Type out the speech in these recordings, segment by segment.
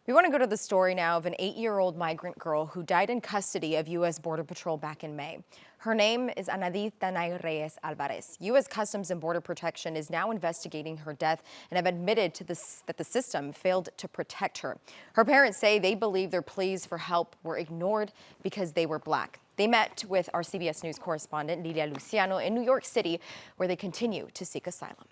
We want to go to the story now of an 8-year-old migrant girl who died in custody of U.S. Border Patrol back in May. Her name is Anadith Danay Reyes Alvarez. U.S. Customs and Border Protection is now investigating her death and have admitted to that the system failed to protect her. Her parents say they believe their pleas for help were ignored because they were Black. They met with our CBS News correspondent Lilia Luciano in New York City, where they continue to seek asylum.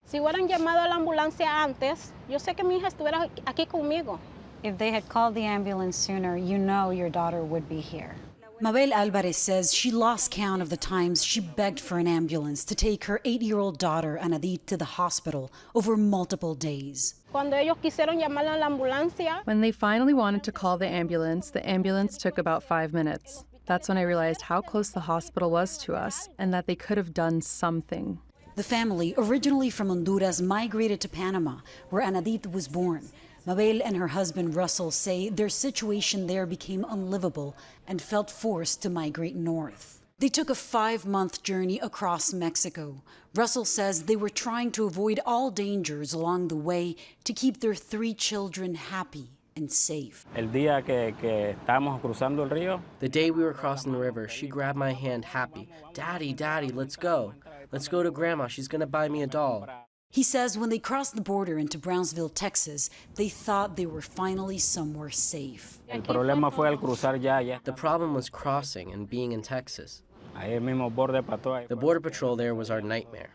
Si hubieran llamado a la ambulancia antes, yo sé que mi hija estuviera aquí conmigo. If they had called the ambulance sooner, you know your daughter would be here. Mabel Alvarez says she lost count of the times she begged for an ambulance to take her 8-year-old daughter, Anadith, to the hospital over multiple days. Cuando ellos quisieron llamar a la ambulancia, When they finally wanted to call the ambulance took about 5 minutes. That's when I realized how close the hospital was to us and that they could have done something. The family, originally from Honduras, migrated to Panama, where Anadith was born. Mabel and her husband Russell say their situation there became unlivable and felt forced to migrate north. They took a 5-month journey across Mexico. Russell says they were trying to avoid all dangers along the way to keep their 3 children happy and safe. El día que estábamos cruzando el río, The day we were crossing the river, she grabbed my hand happy. Daddy, Daddy, let's go. Let's go to Grandma. She's going to buy me a doll. He says when they crossed the border into Brownsville, Texas, they thought they were finally somewhere safe. el problema fue al cruzar ya. The problem was crossing and being in Texas. Ahí mismo borde patrón. The Border Patrol there was our nightmare.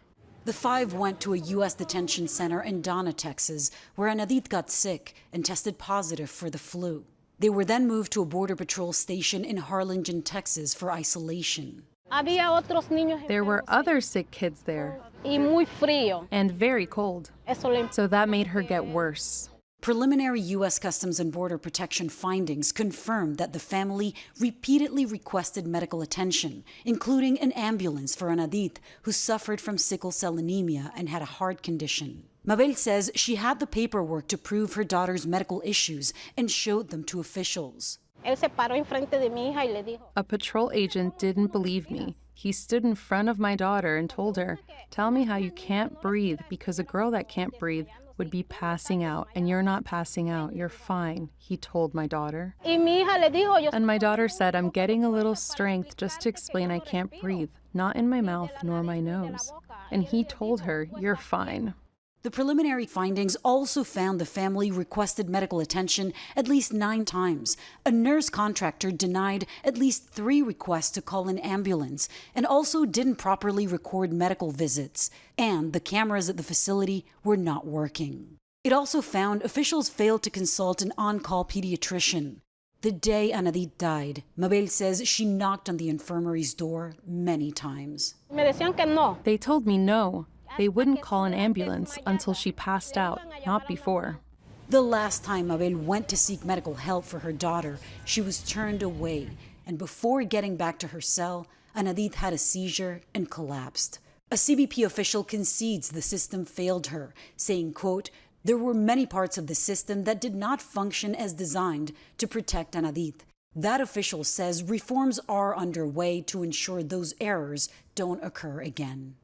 The 5 went to a U.S. detention center in Donna, Texas, where Anadith got sick and tested positive for the flu. They were then moved to a Border Patrol station in Harlingen, Texas, for isolation. había otros niños There were other sick kids there y muy frío. and very cold, Eso le so that made her get worse. Preliminary U.S. Customs and Border Protection findings confirmed that the family repeatedly requested medical attention, including an ambulance for Anadith, who suffered from sickle cell anemia and had a heart condition. Mabel says she had the paperwork to prove her daughter's medical issues and showed them to officials. Él se paró enfrente de mi hija y le dijo, A patrol agent didn't believe me. He stood in front of my daughter and told her, "Tell me how you can't breathe, because a girl that can't breathe would be passing out, and you're not passing out. You're fine," he told my daughter. y mi hija le dijo, yo And my daughter said, "I'm getting a little strength just to explain I can't breathe, not in my mouth nor my nose." And he told her, "You're fine." The preliminary findings also found the family requested medical attention at least 9 times. A nurse contractor denied at least 3 requests to call an ambulance and also didn't properly record medical visits. And the cameras at the facility were not working. It also found officials failed to consult an on-call pediatrician. The day Anadith died, Mabel says she knocked on the infirmary's door many times. me decían que no. They told me no. They wouldn't call an ambulance until she passed out, not before. The last time Mabel went to seek medical help for her daughter, she was turned away. And before getting back to her cell, Anadith had a seizure and collapsed. A CBP official concedes the system failed her, saying, quote, "There were many parts of the system that did not function as designed to protect Anadith." That official says reforms are underway to ensure those errors don't occur again.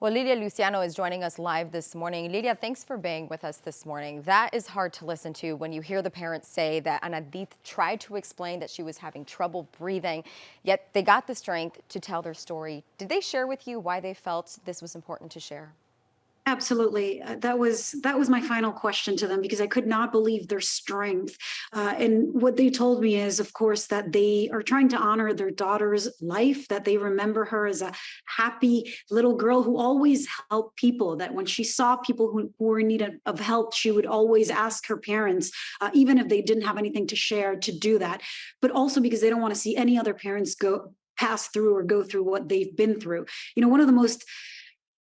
Well, Lilia Luciano is joining us live this morning. Lilia, thanks for being with us this morning. That is hard to listen to when you hear the parents say that Anadith tried to explain that she was having trouble breathing, yet they got the strength to tell their story. Did they share with you why they felt this was important to share? Absolutely. That was my final question to them, because I could not believe their strength. And what they told me is, of course, that they are trying to honor their daughter's life, that they remember her as a happy little girl who always helped people, that when she saw people who were in need of help, she would always ask her parents, even if they didn't have anything to share, to do that. But also because they don't want to see any other parents pass through or go through what they've been through. You know, one of the most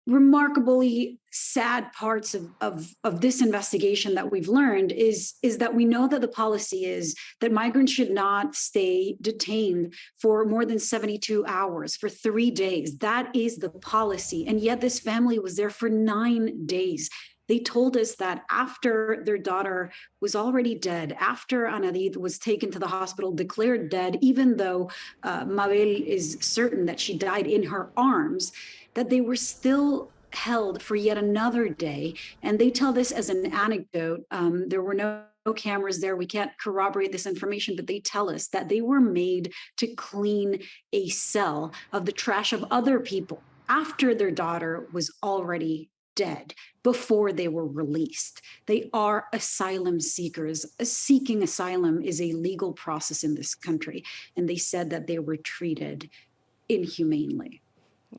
remarkably sad parts of this investigation that we've learned is that we know that the policy is that migrants should not stay detained for more than 72 hours, for 3 days. That is the policy. And yet this family was there for 9 days. They told us that after their daughter was already dead, after Anadith was taken to the hospital, declared dead, even though Mabel is certain that she died in her arms, that they were still held for yet another day. And they tell this as an anecdote. There were no cameras there. We can't corroborate this information, but they tell us that they were made to clean a cell of the trash of other people after their daughter was already dead, before they were released. They are asylum seekers. Seeking asylum is a legal process in this country, and they said that they were treated inhumanely.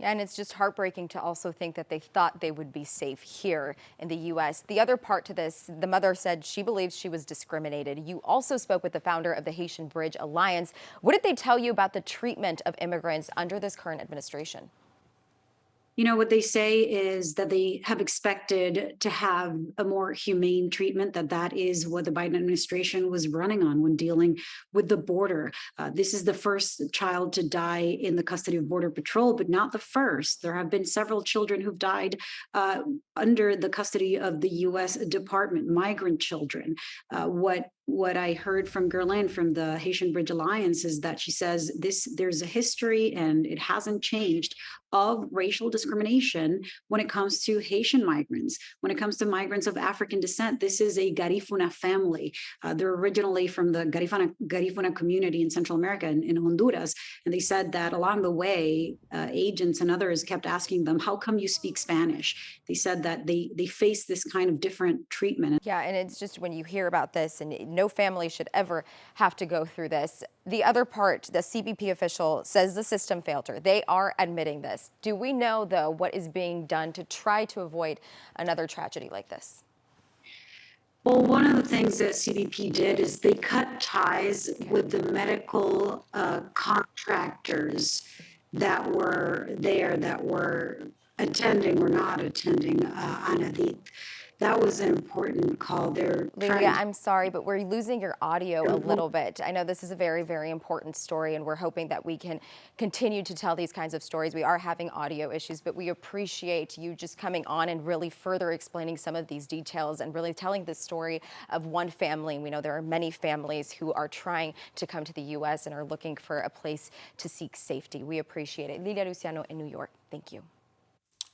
And it's just heartbreaking to also think that they thought they would be safe here in the U.S. The other part to this, the mother said she believes she was discriminated. You also spoke with the founder of the Haitian Bridge Alliance. What did they tell you about the treatment of immigrants under this current administration? You know, what they say is that they have expected to have a more humane treatment, that is what the Biden administration was running on when dealing with the border. This is the first child to die in the custody of Border Patrol, but not the first. There have been several children who've died under the custody of the U.S. Department, migrant children. What I heard from Gerlin from the Haitian Bridge Alliance is that she says there's a history, and it hasn't changed, of racial discrimination when it comes to Haitian migrants, when it comes to migrants of African descent. This is a Garifuna family. They're originally from the Garifuna community in Central America, in Honduras. And they said that along the way, agents and others kept asking them, how come you speak Spanish? They said that they face this kind of different treatment. Yeah, and it's just when you hear about this, and no family should ever have to go through this. The other part, the CBP official says the system failed her. They are admitting this. Do we know, though, what is being done to try to avoid another tragedy like this? Well, one of the things that CBP did is they cut ties with the medical contractors that were there, that were attending or not attending Anadith. That was an important call. Lilia, I'm sorry, but we're losing your audio a little bit. I know this is a very, very important story, and we're hoping that we can continue to tell these kinds of stories. We are having audio issues, but we appreciate you just coming on and really further explaining some of these details and really telling the story of one family. We know there are many families who are trying to come to the U.S. and are looking for a place to seek safety. We appreciate it. Lilia Luciano in New York, thank you.